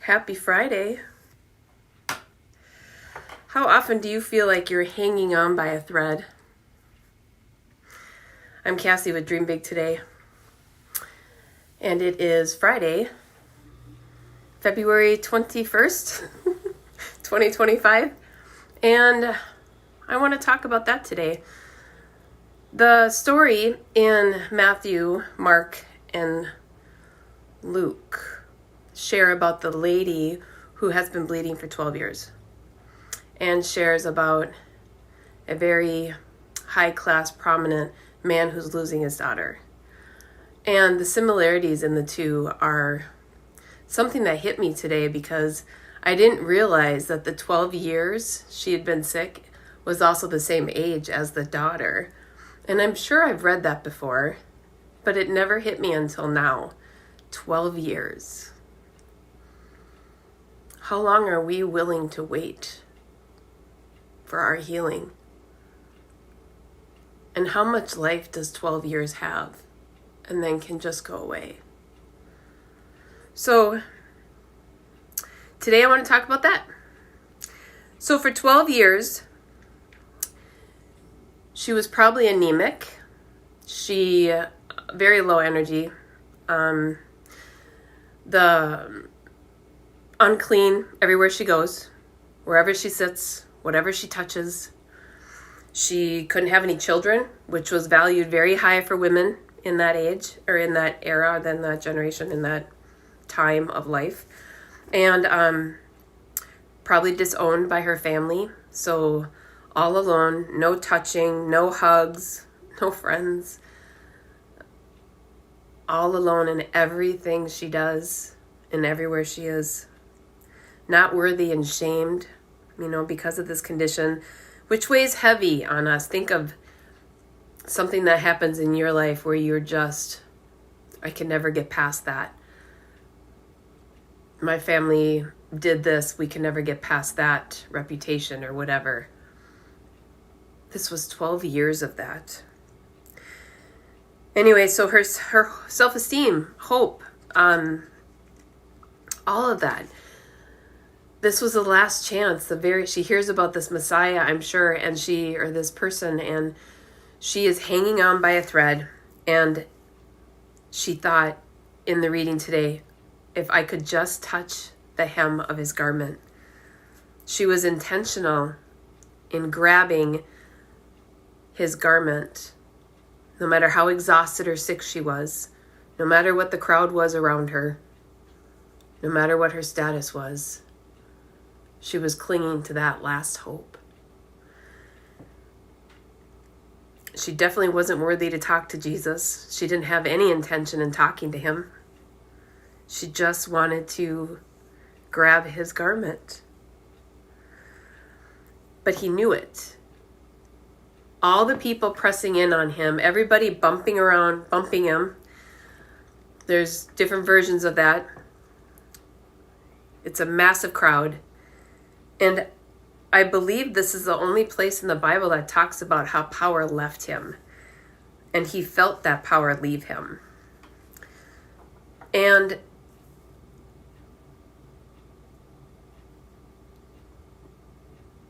Happy Friday. How often do you feel like you're hanging on by a thread? I'm Cassie with Dream Big Today, and it is Friday, February 21st, 2025, and I want to talk about that today. The story in Matthew, Mark, and Luke share about the lady who has been bleeding for 12 years and shares about a very high-class, prominent man who's losing his daughter. And the similarities in the two are something that hit me today because I didn't realize that the 12 years she had been sick was also the same age as the daughter. And I'm sure I've read that before, but it never hit me until now. 12 years. How long are we willing to wait for our healing? And how much life does 12 years have and then can just go away? So today I want to talk about that. So for 12 years, she was probably anemic. She, very low energy. The unclean everywhere she goes, wherever she sits, whatever she touches. She couldn't have any children, which was valued very high for women in that age, or in that era, then that generation, in that time of life. And probably disowned by her family. So all alone, no touching, no hugs, no friends. All alone in everything she does and everywhere she is. Not worthy and shamed, because of this condition, which weighs heavy on us. Think of something that happens in your life where you're just, I can never get past that. My family did this, we can never get past that reputation or whatever. This was 12 years of that. Anyway, so her self-esteem, hope, all of that. This was the last chance. She hears about this Messiah, I'm sure, and this person, and she is hanging on by a thread. And she thought in the reading today, if I could just touch the hem of his garment. She was intentional in grabbing his garment, no matter how exhausted or sick she was, no matter what the crowd was around her, no matter what her status was. She was clinging to that last hope. She definitely wasn't worthy to talk to Jesus. She didn't have any intention in talking to him. She just wanted to grab his garment. But he knew it. All the people pressing in on him, everybody bumping him. There's different versions of that. It's a massive crowd. And I believe this is the only place in the Bible that talks about how power left him. And he felt that power leave him. And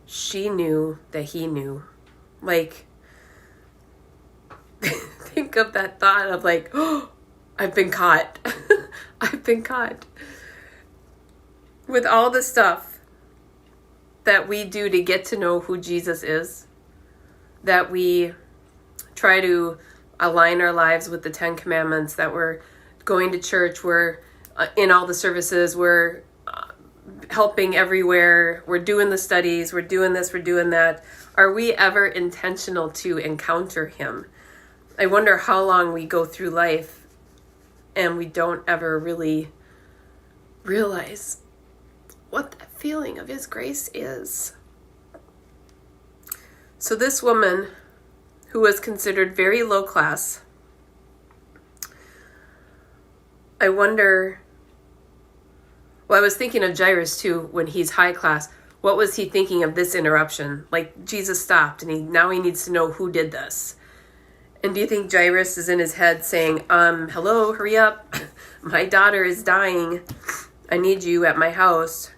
she knew that he knew. Think of that thought of oh, I've been caught. I've been caught. With all the stuff that we do to get to know who Jesus is, that we try to align our lives with the 10 Commandments, that we're going to church, we're in all the services, we're helping everywhere, we're doing the studies, we're doing this, we're doing that. Are we ever intentional to encounter him? I wonder how long we go through life and we don't ever really realize what that feeling of his grace is. So this woman, who was considered very low class, I wonder, I was thinking of Jairus too, when he's high class. What was he thinking of this interruption? Jesus stopped and now he needs to know who did this. And do you think Jairus is in his head saying, hello, hurry up. My daughter is dying. I need you at my house.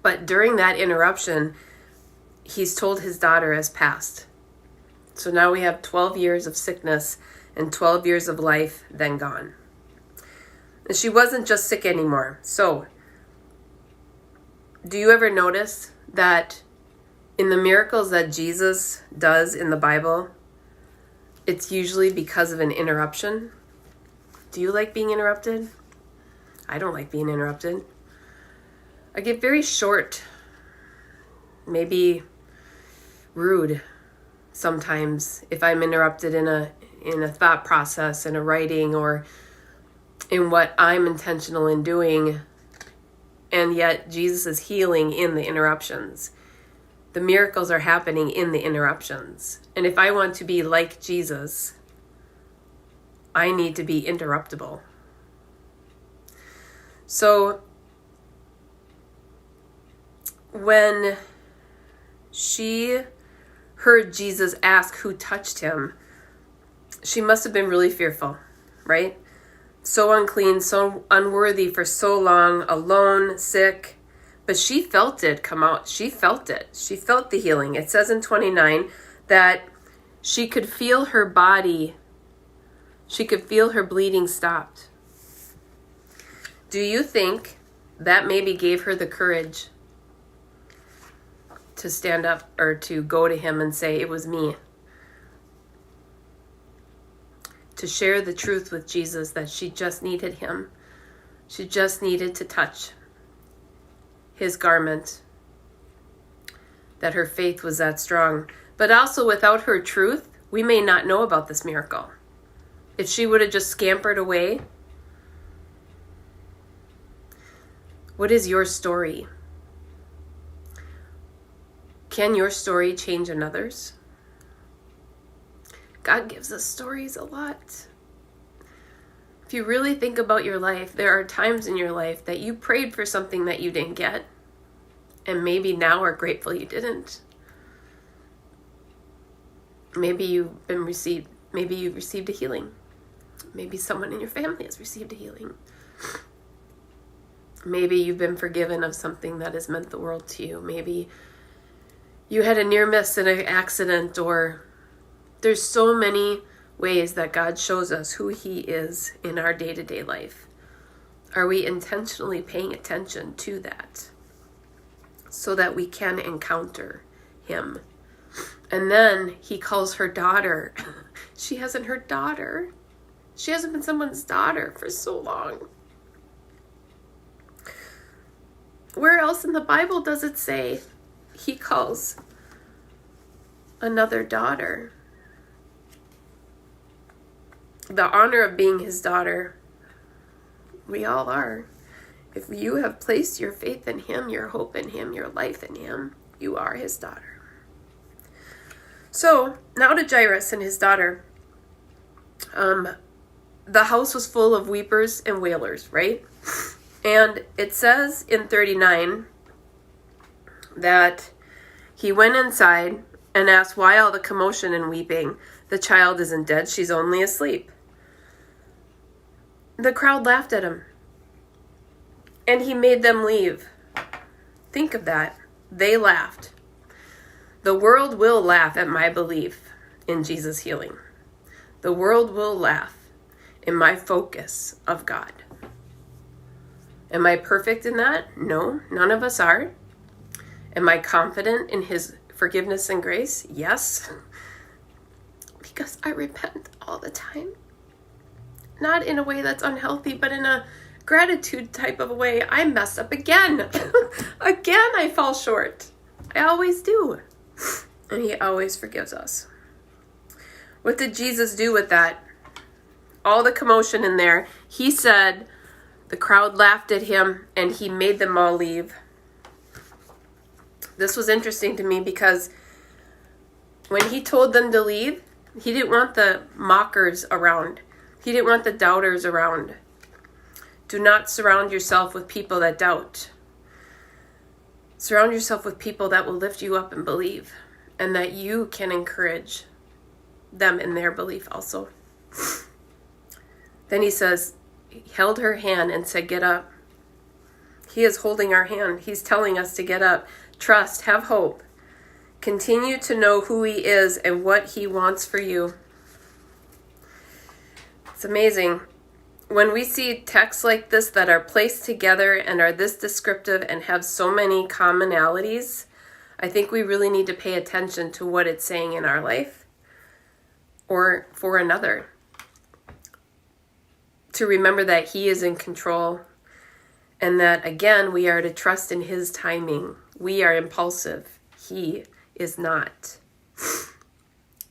But during that interruption, he's told his daughter has passed. So now we have 12 years of sickness and 12 years of life then gone. And she wasn't just sick anymore. So, do you ever notice that in the miracles that Jesus does in the Bible, it's usually because of an interruption? Do you like being interrupted? I don't like being interrupted. I get very short, maybe rude sometimes if I'm interrupted in a thought process, in a writing, or in what I'm intentional in doing, and yet Jesus is healing in the interruptions. The miracles are happening in the interruptions. And if I want to be like Jesus, I need to be interruptible. So when she heard Jesus ask who touched him, she must have been really fearful, right? So unclean, so unworthy for so long, alone, sick. But she felt it come out. She felt it. She felt the healing. It says in 29 that she could feel her body, she could feel her bleeding stopped. Do you think that maybe gave her the courage to stand up or to go to him and say, it was me? To share the truth with Jesus that she just needed him. She just needed to touch his garment. That her faith was that strong. But also without her truth, we may not know about this miracle. If she would have just scampered away. What is your story? Can your story change another's? God gives us stories a lot. If you really think about your life, there are times in your life that you prayed for something that you didn't get, and maybe now are grateful you didn't. Maybe you've received a healing. Maybe someone in your family has received a healing. Maybe you've been forgiven of something that has meant the world to you. Maybe you had a near miss in an accident, or there's so many ways that God shows us who he is in our day-to-day life. Are we intentionally paying attention to that so that we can encounter him? And then he calls her daughter. She hasn't her daughter. She hasn't been someone's daughter for so long. Where else in the Bible does it say he calls another daughter? The honor of being his daughter, we all are. If you have placed your faith in him, your hope in him, your life in him, you are his daughter. So, now to Jairus and his daughter. The house was full of weepers and wailers, right? And it says in 39 that he went inside and asked, why all the commotion and weeping? The child isn't dead, she's only asleep. The crowd laughed at him, and he made them leave. Think of that. They laughed. The world will laugh at my belief in Jesus' healing. The world will laugh in my focus of God. Am I perfect in that? No, none of us are. Am I confident in his forgiveness and grace? Yes. Because I repent all the time. Not in a way that's unhealthy, but in a gratitude type of a way. I mess up again. Again, I fall short. I always do. And he always forgives us. What did Jesus do with that? All the commotion in there. He said, the crowd laughed at him and he made them all leave. This was interesting to me because when he told them to leave, he didn't want the mockers around. He didn't want the doubters around. Do not surround yourself with people that doubt. Surround yourself with people that will lift you up and believe, and that you can encourage them in their belief also. Then he says, he held her hand and said, get up. He is holding our hand. He's telling us to get up, trust, have hope. Continue to know who He is and what He wants for you. It's amazing. When we see texts like this that are placed together and are this descriptive and have so many commonalities, I think we really need to pay attention to what it's saying in our life or for another. To remember that He is in control and that, again, we are to trust in His timing. We are impulsive. He is not.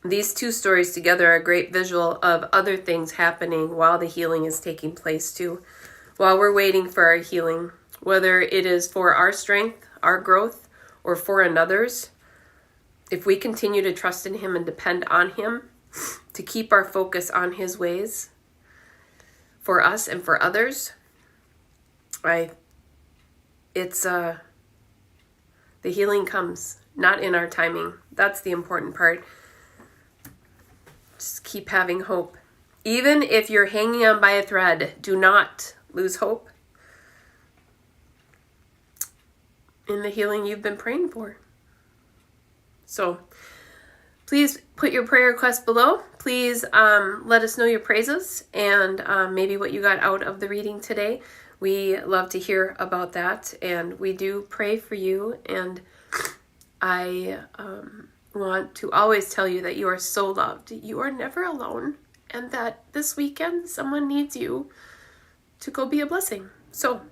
These two stories together are a great visual of other things happening while the healing is taking place too. While we're waiting for our healing, whether it is for our strength, our growth, or for another's, if we continue to trust in Him and depend on Him to keep our focus on His ways for us and for others, the healing comes, not in our timing. That's the important part. Just keep having hope. Even if you're hanging on by a thread, do not lose hope in the healing you've been praying for. So please put your prayer requests below. Please let us know your praises and maybe what you got out of the reading today. We love to hear about that, and we do pray for you. And I want to always tell you that you are so loved. You are never alone, and that this weekend someone needs you to go be a blessing. So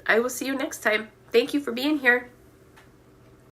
I will see you next time. Thank you for being here.